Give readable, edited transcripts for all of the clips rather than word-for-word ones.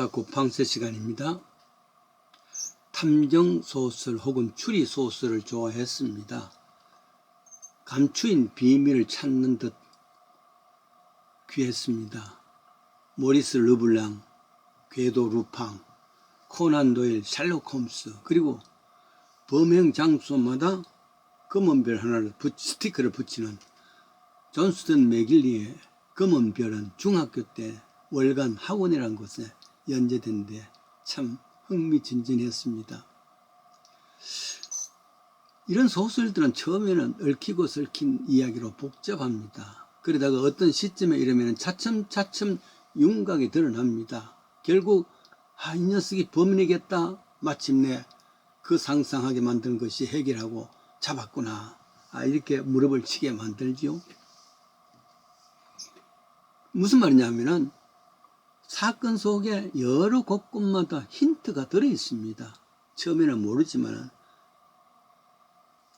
자꾸 방세 시간입니다. 탐정소설 혹은 추리소설을 좋아했습니다. 감추인 비밀을 찾는 듯 귀했습니다. 모리스 르블랑, 궤도 루팡, 코난 도일, 셜록 홈스, 그리고 범행 장소마다 검은 별 하나를 스티커를 붙이는 존스턴 맥길리의 검은 별은 중학교 때 월간 학원이라는 곳에 연재된데 참 흥미진진했습니다. 이런 소설들은 처음에는 얽히고 설킨 이야기로 복잡합니다. 그러다가 어떤 시점에 이르면 차츰차츰 윤곽이 드러납니다. 결국 이 녀석이 범인이겠다. 마침내 그 상상하게 만드는 것이 해결하고 잡았구나. 이렇게 무릎을 치게 만들죠. 무슨 말이냐면은 사건 속에 여러 곳곳마다 힌트가 들어있습니다. 처음에는 모르지만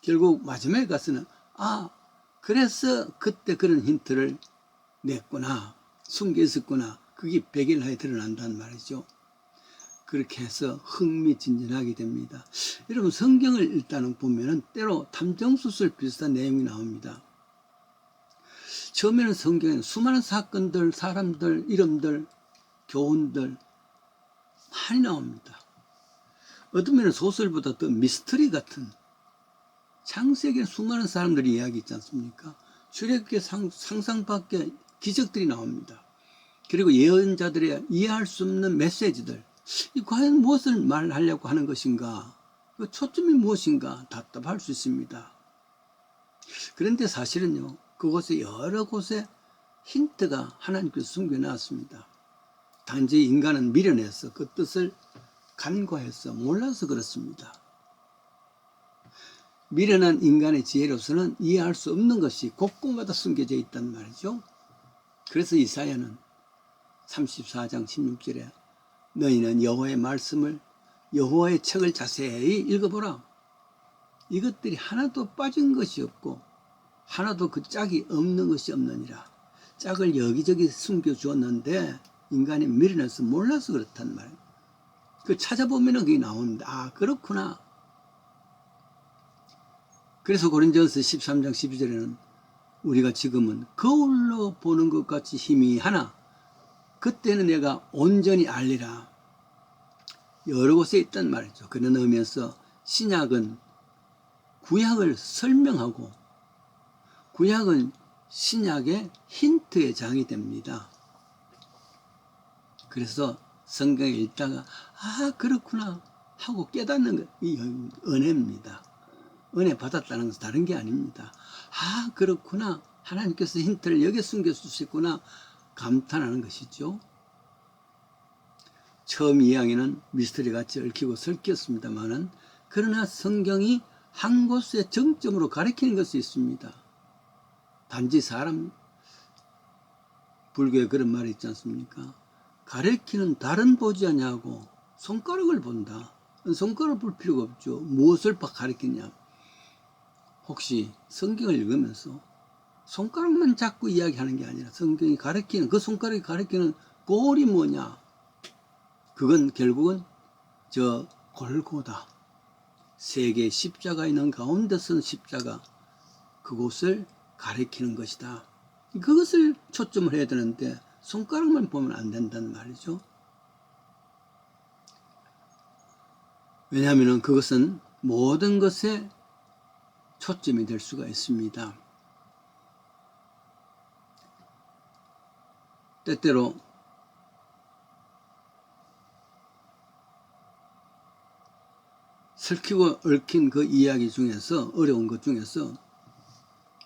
결국 마지막에 가서는 그래서 그때 그런 힌트를 냈구나, 숨겨 있었구나, 그게 백일하에 드러난다는 말이죠. 그렇게 해서 흥미진진하게 됩니다. 여러분, 성경을 일단은 보면은 때로 탐정소설 비슷한 내용이 나옵니다. 처음에는 성경에는 수많은 사건들, 사람들, 이름들, 교훈들 많이 나옵니다. 어떤 면은 소설보다 더 미스터리 같은 창세기에 수많은 사람들이 이야기 있지 않습니까? 출애굽기 상상 밖의 기적들이 나옵니다. 그리고 예언자들의 이해할 수 없는 메시지들, 이 과연 무엇을 말하려고 하는 것인가? 그 초점이 무엇인가? 답답할 수 있습니다. 그런데 사실은요, 그곳에 여러 곳에 힌트가 하나님께서 숨겨놨습니다. 단지 인간은 미련해서 그 뜻을 간과해서 몰라서 그렇습니다. 미련한 인간의 지혜로서는 이해할 수 없는 것이 곳곳마다 숨겨져 있단 말이죠. 그래서 이사야는 34장 16절에 너희는 여호와의 말씀을, 여호와의 책을 자세히 읽어보라. 이것들이 하나도 빠진 것이 없고 하나도 그 짝이 없는 것이 없느니라. 짝을 여기저기 숨겨주었는데 인간이 미련해서 몰라서 그렇단 말이에요. 그 찾아보면 그게 나옵니다. 그렇구나. 그래서 고린도전서 13장 12절에는 우리가 지금은 거울로 보는 것 같이 희미하나 그때는 내가 온전히 알리라. 여러 곳에 있단 말이죠. 그런 의미에서 신약은 구약을 설명하고 구약은 신약의 힌트의 장이 됩니다. 그래서 성경을 읽다가 그렇구나 하고 깨닫는 것, 이 은혜입니다. 은혜 받았다는 것은 다른 게 아닙니다. 그렇구나, 하나님께서 힌트를 여기에 숨겨주셨구나 감탄하는 것이죠. 처음 이야기는 미스터리같이 얽히고 설켰습니다만은 그러나 성경이 한 곳의 정점으로 가리키는 것이 있습니다. 단지 사람, 불교에 그런 말이 있지 않습니까? 가리키는 달은 보지 않냐고 손가락을 본다. 손가락을 볼 필요가 없죠. 무엇을 가리키냐? 혹시 성경을 읽으면서 손가락만 잡고 이야기하는 게 아니라 성경이 가리키는, 그 손가락이 가리키는 골이 뭐냐? 그건 결국은 저 골고다, 세 개의 십자가 있는 가운데 선 십자가, 그곳을 가리키는 것이다. 그것을 초점을 해야 되는데 손가락만 보면 안 된다는 말이죠. 왜냐하면 그것은 모든 것에 초점이 될 수가 있습니다. 때때로 설키고 얽힌 그 이야기 중에서, 어려운 것 중에서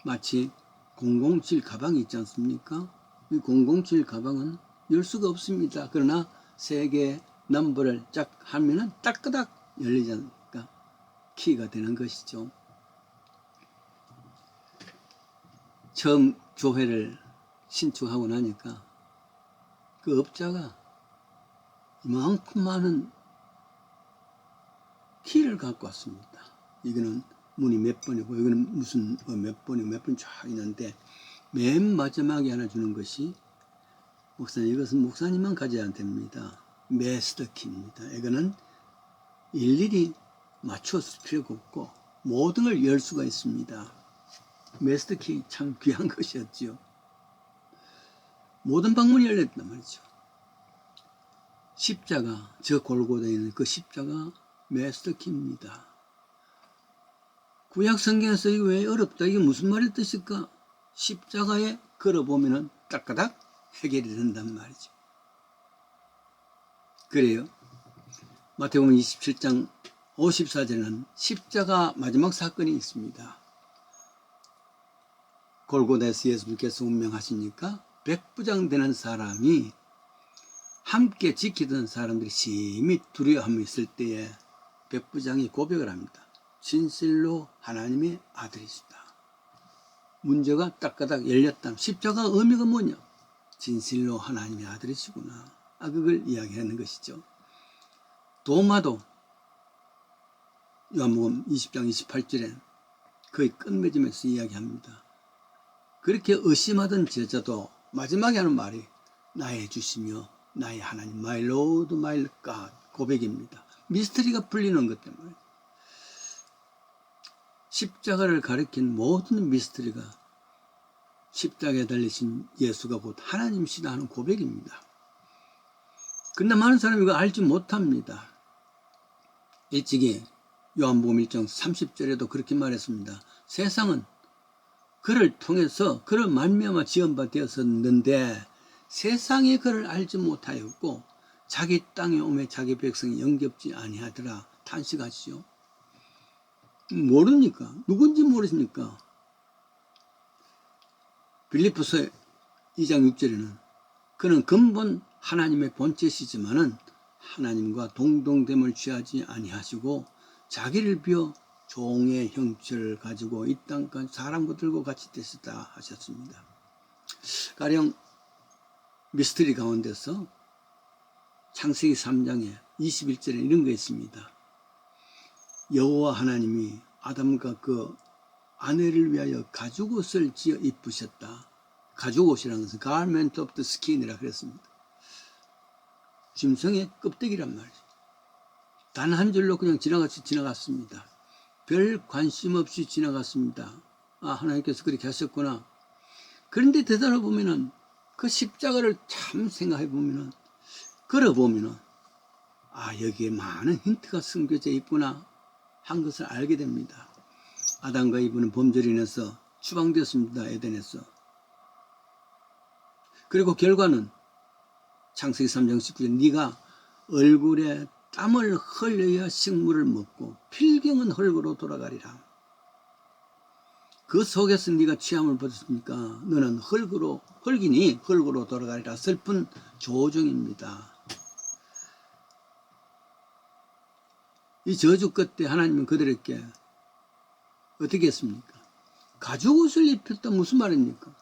마치 007 가방이 있지 않습니까? 이 007 가방은 열 수가 없습니다. 그러나 세 개의 넘버를 쫙 하면은 따끄닥 열리지 않습니까? 키가 되는 것이죠. 처음 교회를 신축하고 나니까 그 업자가 이만큼 많은 키를 갖고 왔습니다. 이거는 문이 몇 번이고 이거는 무슨 몇 번이고 몇 번 쫙 있는데 맨 마지막에 하나 주는 것이, 목사님, 이것은 목사님만 가져야 됩니다. 메스더키입니다. 이거는 일일이 맞추었을 필요가 없고 모든 걸 열 수가 있습니다. 메스더키 참 귀한 것이었지요. 모든 방문이 열렸단 말이죠. 십자가, 저 골고다에 있는 그 십자가 메스더키입니다. 구약 성경에서 이거 왜 어렵다? 이게 무슨 말의 뜻일까? 십자가에 걸어보면은 따까닥 해결이 된단 말이죠. 그래요. 마태복음 27장 54절에는 십자가 마지막 사건이 있습니다. 골고다에서 예수님께서 운명하시니까 백부장 되는 사람이 함께 지키던 사람들이 심히 두려워함이 있을 때에 백부장이 고백을 합니다. 진실로 하나님의 아들이시다. 문제가 따까닥 열렸다. 십자가 의미가 뭐냐? 진실로 하나님의 아들이시구나. 그걸 이야기하는 것이죠. 도마도 요한복음 20장 28절에 거의 끝맺음에서 이야기합니다. 그렇게 의심하던 제자도 마지막에 하는 말이 나의 주시며 나의 하나님, my Lord, my God 고백입니다. 미스터리가 풀리는 것 때문에 십자가를 가리킨 모든 미스터리가 십자가에 달리신 예수가 곧 하나님이시다 하는 고백입니다. 그런데 많은 사람이 이거 알지 못합니다. 일찍이 요한복음 1장 30절에도 그렇게 말했습니다. 세상은 그를 통해서 그를 말미암아 지은바 되었었는데 세상이 그를 알지 못하였고 자기 땅에 오매 자기 백성이 영접지 아니하더라. 탄식하시죠. 모르니까 누군지 모르십니까? 빌립보서 2장 6절에는 그는 근본 하나님의 본체시지만은 하나님과 동등됨을 취하지 아니하시고 자기를 비워 종의 형체를 가지고 이 땅까지 사람들과 같이 되셨다 하셨습니다. 가령 미스터리 가운데서 창세기 3장에 21절에 이런 거 있습니다. 여호와 하나님이 아담과 그 아내를 위하여 가죽옷을 지어 입으셨다. 가죽옷이라는 것은 garment of the skin이라 그랬습니다. 짐승의 껍데기란 말이죠. 단 한 줄로 그냥 지나갔습니다. 별 관심 없이 지나갔습니다. 하나님께서 그렇게 하셨구나. 그런데 되돌아보면은 그 십자가를 참 생각해 보면은 걸어보면은 여기에 많은 힌트가 숨겨져 있구나 한 것을 알게 됩니다. 아담과 이브는 범죄로 인해서 추방되었습니다. 에덴에서. 그리고 결과는 창세기 3장 19절 네가 얼굴에 땀을 흘려야 식물을 먹고 필경은 흙으로 돌아가리라. 그 속에서 네가 취함을 받았으니까 너는 흙이니 흙으로 돌아가리라. 슬픈 조정입니다. 이 저주 끝에 하나님은 그들에게 어떻게 했습니까? 가죽옷을 입혔다. 무슨 말입니까?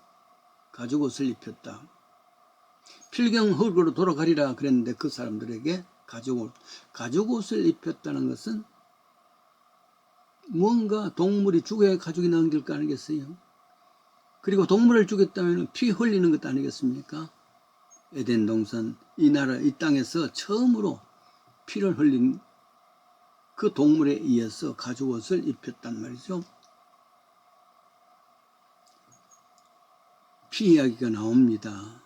가죽옷을 입혔다. 필경 흙으로 돌아가리라 그랬는데 그 사람들에게 가죽옷을 입혔다는 것은 뭔가 동물이 죽어야 가죽이 남길 거 아니겠어요? 그리고 동물을 죽였다면 피 흘리는 것 아니겠습니까? 에덴 동산 이 나라 이 땅에서 처음으로 피를 흘린 그 동물에 의해서 가죽옷을 입혔단 말이죠. 피 이야기가 나옵니다.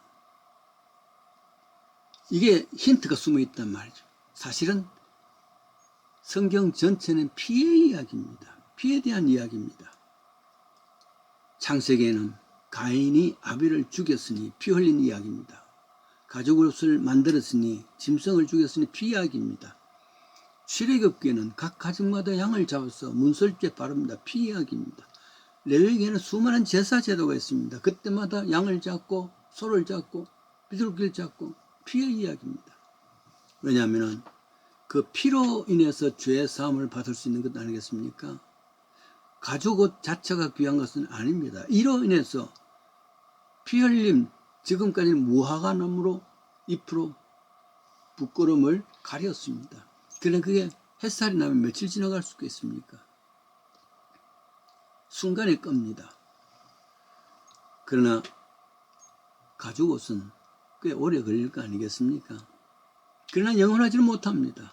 이게 힌트가 숨어 있단 말이죠. 사실은 성경 전체는 피의 이야기입니다. 피에 대한 이야기입니다. 창세기에는 가인이 아벨을 죽였으니 피 흘린 이야기입니다. 가죽옷을 만들었으니 짐승을 죽였으니 피 이야기입니다. 출애굽기에는 각 가정마다 양을 잡아서 문설주에 바릅니다. 피 이야기입니다. 레위기에는 수많은 제사 제도가 있습니다. 그때마다 양을 잡고 소를 잡고 비둘기를 잡고 피의 이야기입니다. 왜냐하면 그 피로 인해서 죄 사함을 받을 수 있는 것 아니겠습니까? 가죽옷 자체가 귀한 것은 아닙니다. 이로 인해서 피 흘림, 지금까지는 무화과나무로 잎으로 부끄럼을 가렸습니다. 그런데 그게 햇살이 나면 며칠 지나갈 수가 있습니까? 순간에 겁니다. 그러나 가죽옷은 꽤 오래 걸릴 거 아니겠습니까? 그러나 영원하지는 못합니다.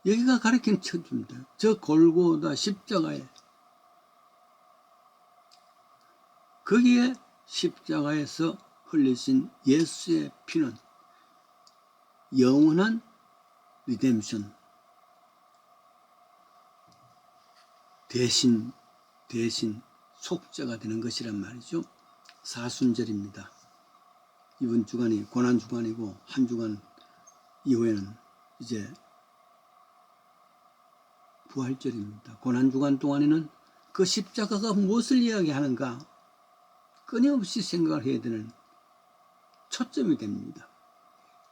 여기가 가리키는 천주입니다. 저 골고다 십자가에, 거기에 십자가에서 흘리신 예수의 피는 영원한 리뎀션, 대신 속죄가 되는 것이란 말이죠. 사순절입니다. 이번 주간이 고난주간이고 한 주간 이후에는 이제 부활절입니다. 고난주간 동안에는 그 십자가가 무엇을 이야기하는가 끊임없이 생각을 해야 되는 초점이 됩니다.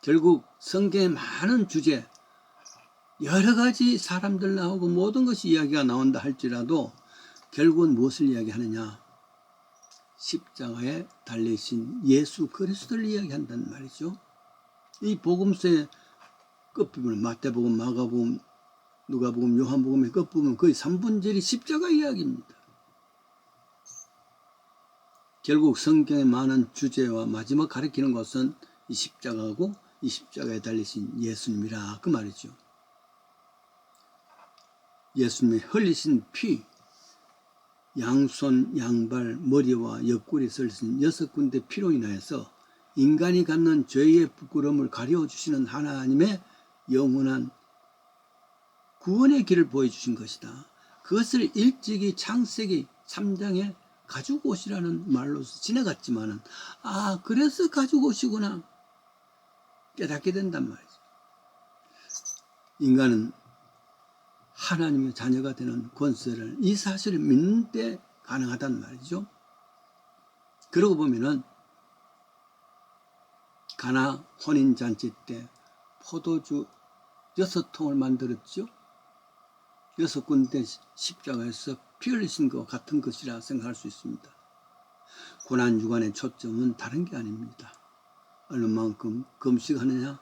결국 성경의 많은 주제, 여러 가지 사람들 나오고 모든 것이 이야기가 나온다 할지라도 결국은 무엇을 이야기하느냐? 십자가에 달리신 예수 그리스도를 이야기한다는 말이죠. 이 복음서의 끝부분, 마태복음, 마가복음, 누가복음, 요한복음의 끝부분 거의 3분절이 십자가 이야기입니다. 결국 성경의 많은 주제와 마지막 가리키는 것은 이 십자가고 이 십자가에 달리신 예수님이라 그 말이죠. 예수님의 흘리신 피, 양손, 양발, 머리와 옆구리에 흘리신 6군데 피로 인하여서 인간이 갖는 죄의 부끄러움을 가려주시는 하나님의 영원한 구원의 길을 보여주신 것이다. 그것을 일찍이 창세기 3장에 가지고 오시라는 말로서 지나갔지만은, 아, 그래서 가지고 오시구나 깨닫게 된단 말이죠. 인간은 하나님의 자녀가 되는 권세를, 이 사실을 믿는 때 가능하단 말이죠. 그러고 보면은 가나 혼인잔치 때 포도주 6통을 만들었죠. 6군데 십자가에서 피 흘리신 것 같은 것이라 생각할 수 있습니다. 고난주간의 초점은 다른 게 아닙니다. 얼마만큼 금식하느냐,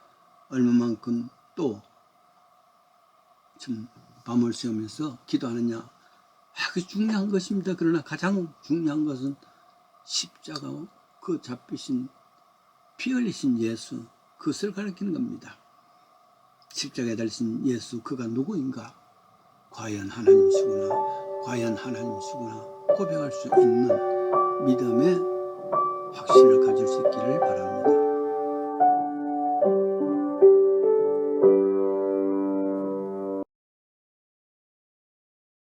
얼마만큼 또 좀 밤을 새우면서 기도하느냐, 그게 중요한 것입니다. 그러나 가장 중요한 것은 십자가와 그 잡히신 피 흘리신 예수, 그것을 가리키는 겁니다. 십자가에 달리신 예수, 그가 누구인가? 과연 하나님이시구나, 과연 하나님이시구나 고백할 수 있는 믿음의 확신을 가질 수 있기를 바랍니다.